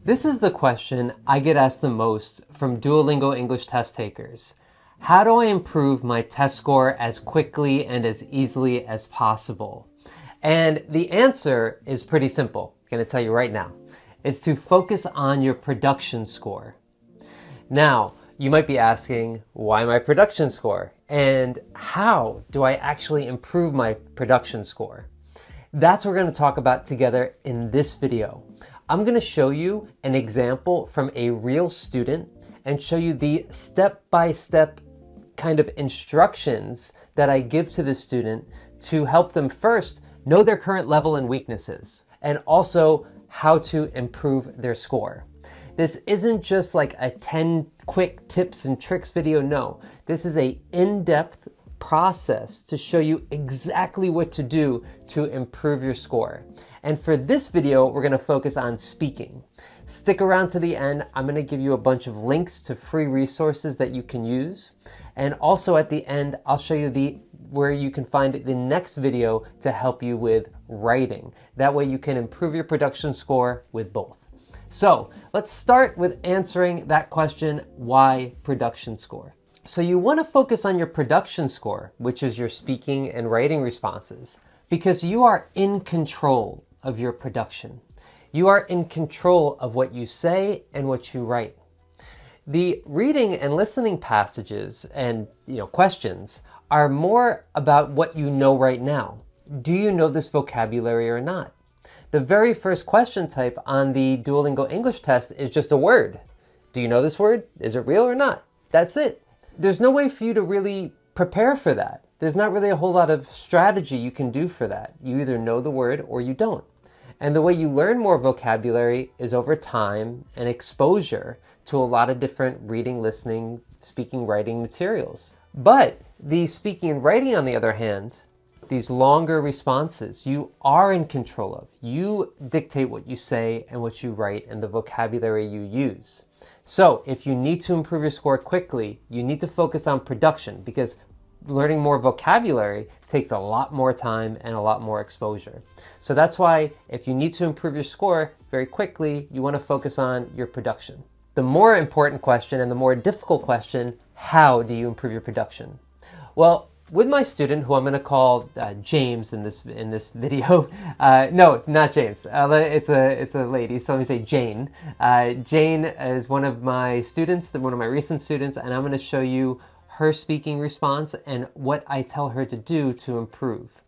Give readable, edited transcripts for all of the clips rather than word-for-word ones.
This is the question I get asked the most from Duolingo English test takers. How do I improve my test score as quickly and as easily as possible? And the answer is pretty simple. I'm going to tell you right now. It's to focus on your production score. Now, you might be asking, why my production score? And how do I actually improve my production score? That's what we're going to talk about together in this video. I'm going to show you an example from a real student and show you the step-by-step kind of instructions that I give to the student to help them first know their current level and weaknesses, and also how to improve their score. This isn't just like a 10 quick tips and tricks video. No, this is an in-depth process to show you exactly what to do to improve your score. And for this video, we're going to focus on speaking. Stick around to the end. I'm going to give you a bunch of links to free resources that you can use. And also at the end, I'll show you where you can find the next video to help you with writing. That way you can improve your production score with both. So let's start with answering that question, why production score? So you want to focus on your production score, which is your speaking and writing responses, because you are in control of your production. You are in control of what you say and what you write. The reading and listening passages and questions are more about what you know right now. Do you know this vocabulary or not? The very first question type on the Duolingo English test is just a word. Do you know this word? Is it real or not? That's it. There's no way for you to really prepare for that. There's not really a whole lot of strategy you can do for that. You either know the word or you don't. And the way you learn more vocabulary is over time and exposure to a lot of different reading, listening, speaking, writing materials. But the speaking and writing, on the other hand, these longer responses, you are in control of. You dictate what you say and what you write and the vocabulary you use. So if you need to improve your score quickly, you need to focus on production, because learning more vocabulary takes a lot more time and a lot more exposure. So that's why if you need to improve your score very quickly, you want to focus on your production. The more important question and the more difficult question, how do you improve your production? Well, with my student, who I'm going to call James in this video, no, not James. It's a lady, so let me say Jane. Jane is one of my students, one of my recent students, and I'm going to show you her speaking response and what I tell her to do to improve.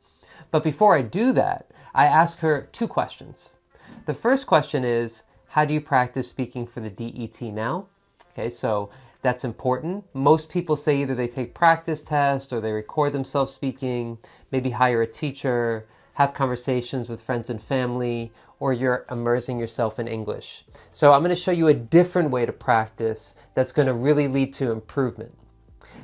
But before I do that, I ask her two questions. The first question is, how do you practice speaking for the DET now? Okay, so that's important. Most people say either they take practice tests or they record themselves speaking, maybe hire a teacher, have conversations with friends and family, or you're immersing yourself in English. So I'm going to show you a different way to practice that's going to really lead to improvement.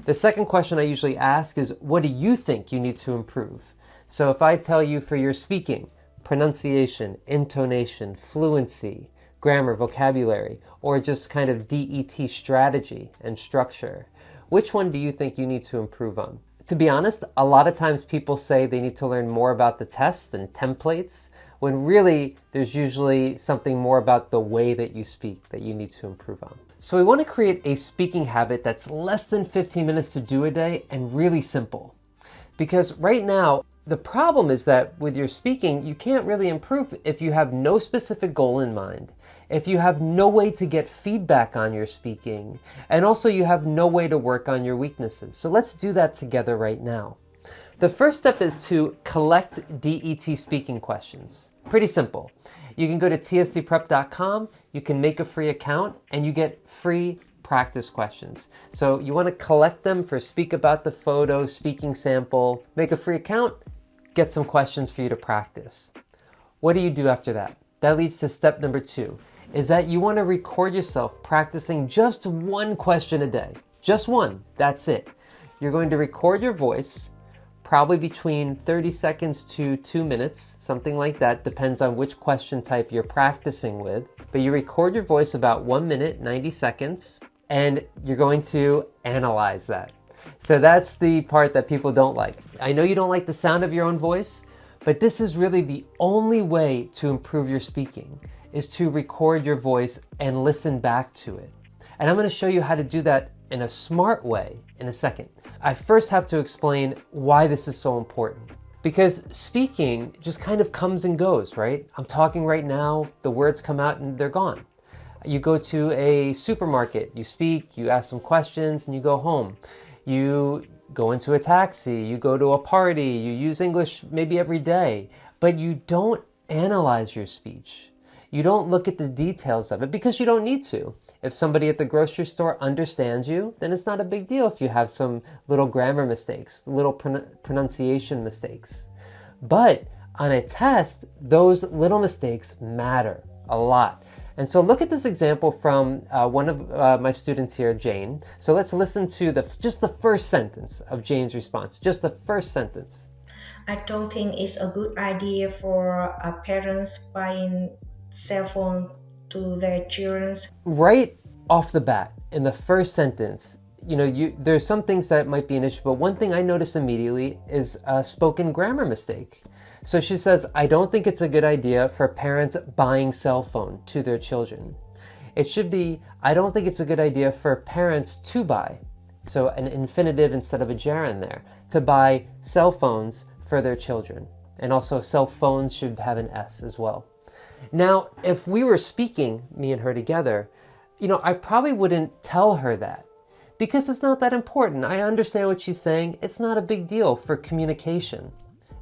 The second question I usually ask is, what do you think you need to improve? So if I tell you for your speaking, pronunciation, intonation, fluency, grammar, vocabulary, or just kind of DET strategy and structure, which one do you think you need to improve on? To be honest, a lot of times people say they need to learn more about the tests and templates, when really there's usually something more about the way that you speak that you need to improve on. So we want to create a speaking habit that's less than 15 minutes to do a day and really simple. Because right now, the problem is that with your speaking, you can't really improve if you have no specific goal in mind, if you have no way to get feedback on your speaking, and also you have no way to work on your weaknesses. So let's do that together right now. The first step is to collect DET speaking questions. Pretty simple. You can go to tsdprep.com, you can make a free account, and you get free practice questions. So you want to collect them for Speak About the Photo, Speaking Sample, make a free account, get some questions for you to practice. What do you do after that? That leads to step number 2, is that you want to record yourself practicing just one question a day. Just one, that's it. You're going to record your voice, probably between 30 seconds to 2 minutes, something like that, depends on which question type you're practicing with. But you record your voice about 1 minute, 90 seconds, and you're going to analyze that. So that's the part that people don't like. I know you don't like the sound of your own voice, but this is really the only way to improve your speaking, is to record your voice and listen back to it. And I'm going to show you how to do that in a smart way in a second. I first have to explain why this is so important. Because speaking just kind of comes and goes, right? I'm talking right now, the words come out and they're gone. You go to a supermarket, you speak, you ask some questions, and you go home. You go into a taxi, you go to a party, you use English maybe every day, but you don't analyze your speech. You don't look at the details of it because you don't need to. If somebody at the grocery store understands you, then it's not a big deal if you have some little grammar mistakes, little pronunciation mistakes. But on a test, those little mistakes matter a lot. And so look at this example from one of my students here, Jane. So let's listen to just the first sentence of Jane's response, just the first sentence. I don't think it's a good idea for parents buying cell phone to their children. Right off the bat, in the first sentence, there's some things that might be an issue, but one thing I notice immediately is a spoken grammar mistake. So she says, I don't think it's a good idea for parents buying cell phone to their children. It should be, I don't think it's a good idea for parents to buy. So an infinitive instead of a gerund there, to buy cell phones for their children. And also cell phones should have an S as well. Now, if we were speaking, me and her together, I probably wouldn't tell her that because it's not that important. I understand what she's saying. It's not a big deal for communication,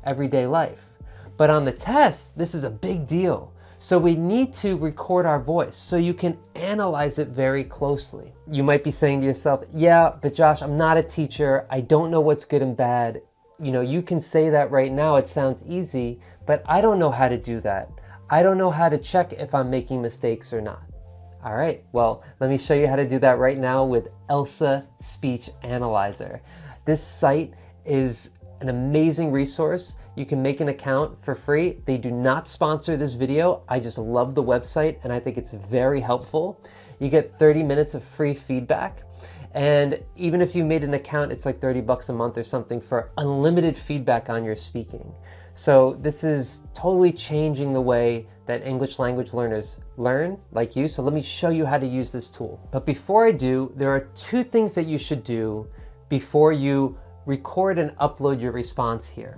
everyday life. But on the test, this is a big deal. So we need to record our voice so you can analyze it very closely. You might be saying to yourself, yeah, but Josh, I'm not a teacher. I don't know what's good and bad. You can say that right now. It sounds easy, but I don't know how to do that. I don't know how to check if I'm making mistakes or not. All right, well, let me show you how to do that right now with Elsa Speech Analyzer. This site is an amazing resource. You can make an account for free. They do not sponsor this video. I just love the website and I think it's very helpful. You get 30 minutes of free feedback. And even if you made an account, it's like $30 a month or something for unlimited feedback on your speaking. So this is totally changing the way that English language learners learn, like you. So let me show you how to use this tool. But before I do, there are two things that you should do before you record and upload your response here.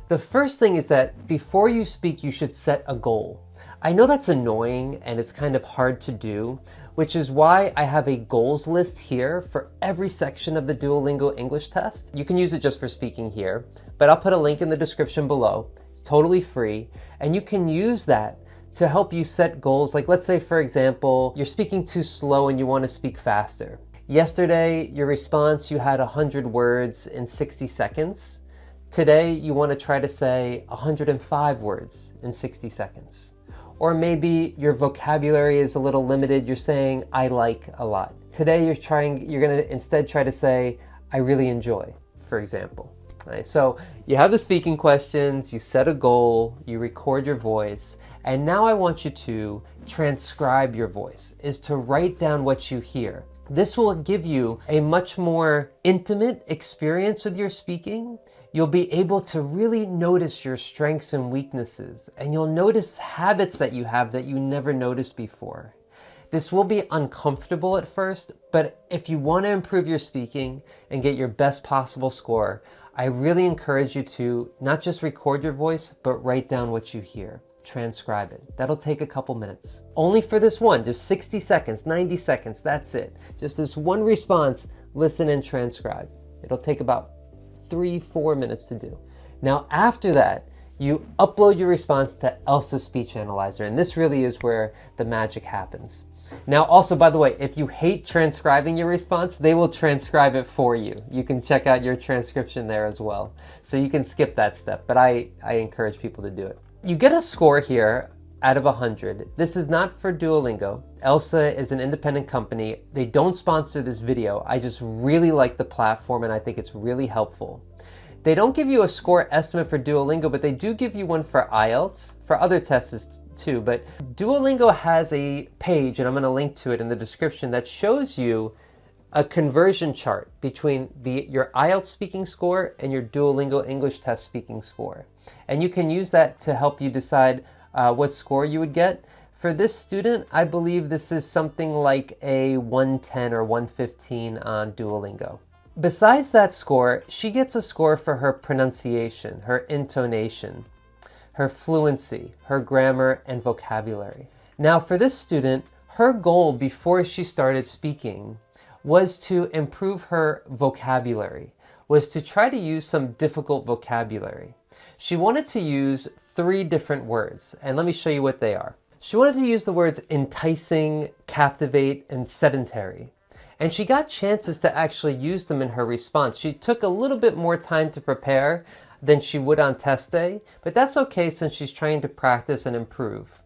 The first thing is that before you speak, you should set a goal. I know that's annoying and it's kind of hard to do, which is why I have a goals list here for every section of the Duolingo English test. You can use it just for speaking here, but I'll put a link in the description below. It's totally free, and you can use that to help you set goals. Like let's say, for example, you're speaking too slow and you want to speak faster. Yesterday, your response, you had 100 words in 60 seconds. Today, you want to try to say 105 words in 60 seconds. Or maybe your vocabulary is a little limited. You're saying, I like a lot. Today, you're going to instead try to say, I really enjoy, for example. Right, so you have the speaking questions, you set a goal, you record your voice, and now I want you to transcribe your voice, is to write down what you hear. This will give you a much more intimate experience with your speaking. You'll be able to really notice your strengths and weaknesses, and you'll notice habits that you have that you never noticed before. This will be uncomfortable at first, but if you want to improve your speaking and get your best possible score, I really encourage you to not just record your voice, but write down what you hear. Transcribe it. That'll take a couple minutes. Only for this one, just 60 seconds, 90 seconds, that's it. Just this one response, listen and transcribe. It'll take about 3-4 minutes to do. Now after that, you upload your response to Elsa Speech Analyzer, and this really is where the magic happens. Now also, by the way, if you hate transcribing your response, they will transcribe it for you. You can check out your transcription there as well. So you can skip that step, but I encourage people to do it. You get a score here out of 100. This is not for Duolingo. Elsa is an independent company. They don't sponsor this video. I just really like the platform and I think it's really helpful. They don't give you a score estimate for Duolingo, but they do give you one for IELTS, for other tests too. But Duolingo has a page, and I'm going to link to it in the description, that shows you a conversion chart between your IELTS speaking score and your Duolingo English Test speaking score. And you can use that to help you decide what score you would get. For this student, I believe this is something like a 110 or 115 on Duolingo. Besides that score, she gets a score for her pronunciation, her intonation, her fluency, her grammar, and vocabulary. Now for this student, her goal before she started speaking was to improve her vocabulary, was to try to use some difficult vocabulary. She wanted to use 3 different words, and let me show you what they are. She wanted to use the words enticing, captivate, and sedentary. And she got chances to actually use them in her response. She took a little bit more time to prepare than she would on test day, but that's okay since she's trying to practice and improve.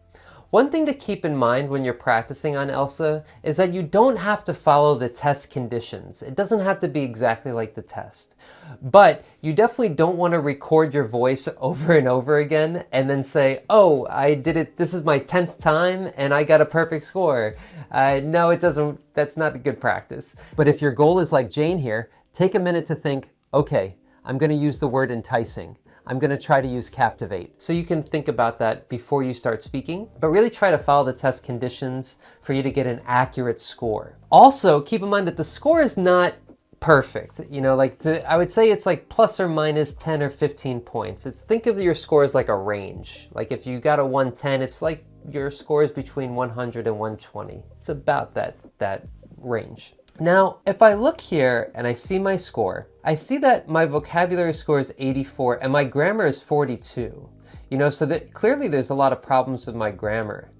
One thing to keep in mind when you're practicing on ELSA is that you don't have to follow the test conditions. It doesn't have to be exactly like the test. But you definitely don't want to record your voice over and over again and then say, oh, I did it, this is my 10th time and I got a perfect score. No, it doesn't, that's not a good practice. But if your goal is like Jane here, take a minute to think, okay, I'm going to use the word enticing. I'm going to try to use captivate. So you can think about that before you start speaking, but really try to follow the test conditions for you to get an accurate score. Also, keep in mind that the score is not perfect. You know, I would say it's like plus or minus 10 or 15 points. Think of your score as like a range. Like if you got a 110, it's like your score is between 100 and 120. It's about that range. Now, if I look here and I see my score, I see that my vocabulary score is 84 and my grammar is 42. You know, so that clearly there's a lot of problems with my grammar.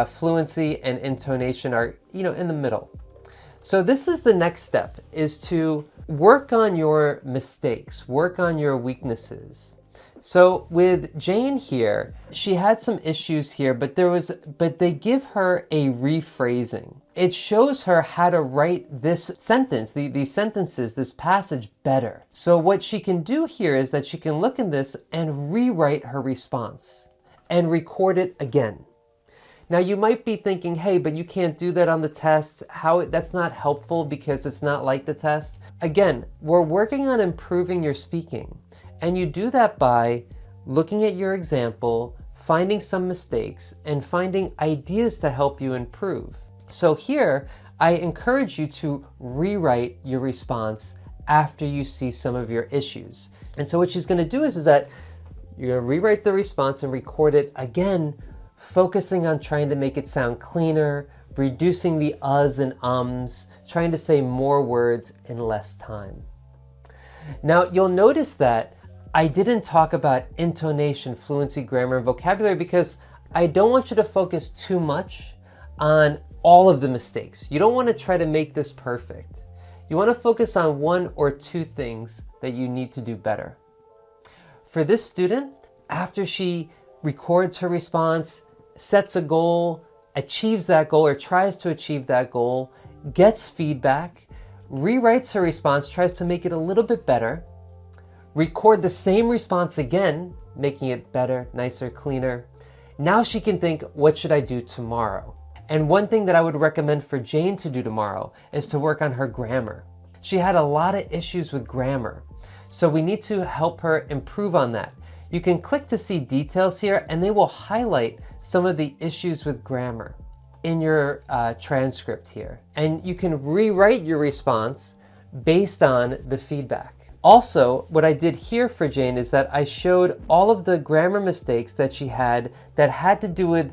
Fluency and intonation are, you know, in the middle. So this is the next step, is to work on your mistakes, work on your weaknesses. So with Jane here, she had some issues here, but they give her a rephrasing. It shows her how to write this sentence, these sentences, this passage better. So what she can do here is that she can look in this and rewrite her response and record it again. Now you might be thinking, hey, but you can't do that on the test. That's not helpful because it's not like the test. Again, we're working on improving your speaking. And you do that by looking at your example, finding some mistakes, and finding ideas to help you improve. So here, I encourage you to rewrite your response after you see some of your issues. And so what she's going to do is that you're going to rewrite the response and record it again, focusing on trying to make it sound cleaner, reducing the uhs and ums, trying to say more words in less time. Now, you'll notice that I didn't talk about intonation, fluency, grammar, and vocabulary because I don't want you to focus too much on all of the mistakes. You don't want to try to make this perfect. You want to focus on 1 or 2 things that you need to do better. For this student, after she records her response, sets a goal, achieves that goal or tries to achieve that goal, gets feedback, rewrites her response, tries to make it a little bit better, record the same response again, making it better, nicer, cleaner. Now she can think, what should I do tomorrow? And one thing that I would recommend for Jane to do tomorrow is to work on her grammar. She had a lot of issues with grammar, so we need to help her improve on that. You can click to see details here and they will highlight some of the issues with grammar in your transcript here. And you can rewrite your response based on the feedback. Also, what I did here for Jane is that I showed all of the grammar mistakes that she had that had to do with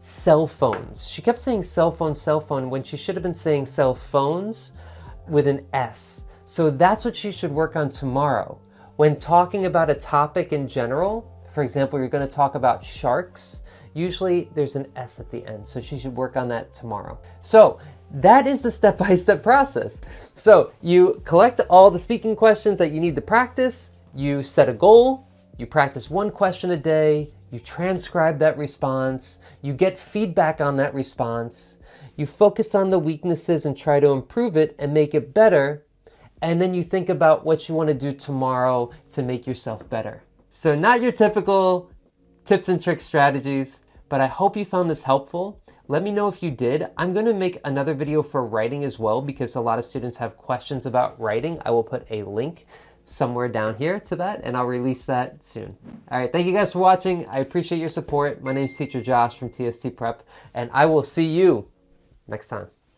cell phones. She kept saying cell phone, when she should have been saying cell phones with an S. So that's what she should work on tomorrow. When talking about a topic in general, for example, you're going to talk about sharks, usually there's an S at the end. So she should work on that tomorrow. So that is the step-by-step process. So you collect all the speaking questions that you need to practice, you set a goal, you practice 1 question a day, you transcribe that response, you get feedback on that response, you focus on the weaknesses and try to improve it and make it better, and then you think about what you want to do tomorrow to make yourself better. So not your typical tips and tricks strategies, but I hope you found this helpful. Let me know if you did. I'm going to make another video for writing as well because a lot of students have questions about writing. I will put a link somewhere down here to that, and I'll release that soon. All right, thank you guys for watching. I appreciate your support. My name's Teacher Josh from TST Prep, and I will see you next time.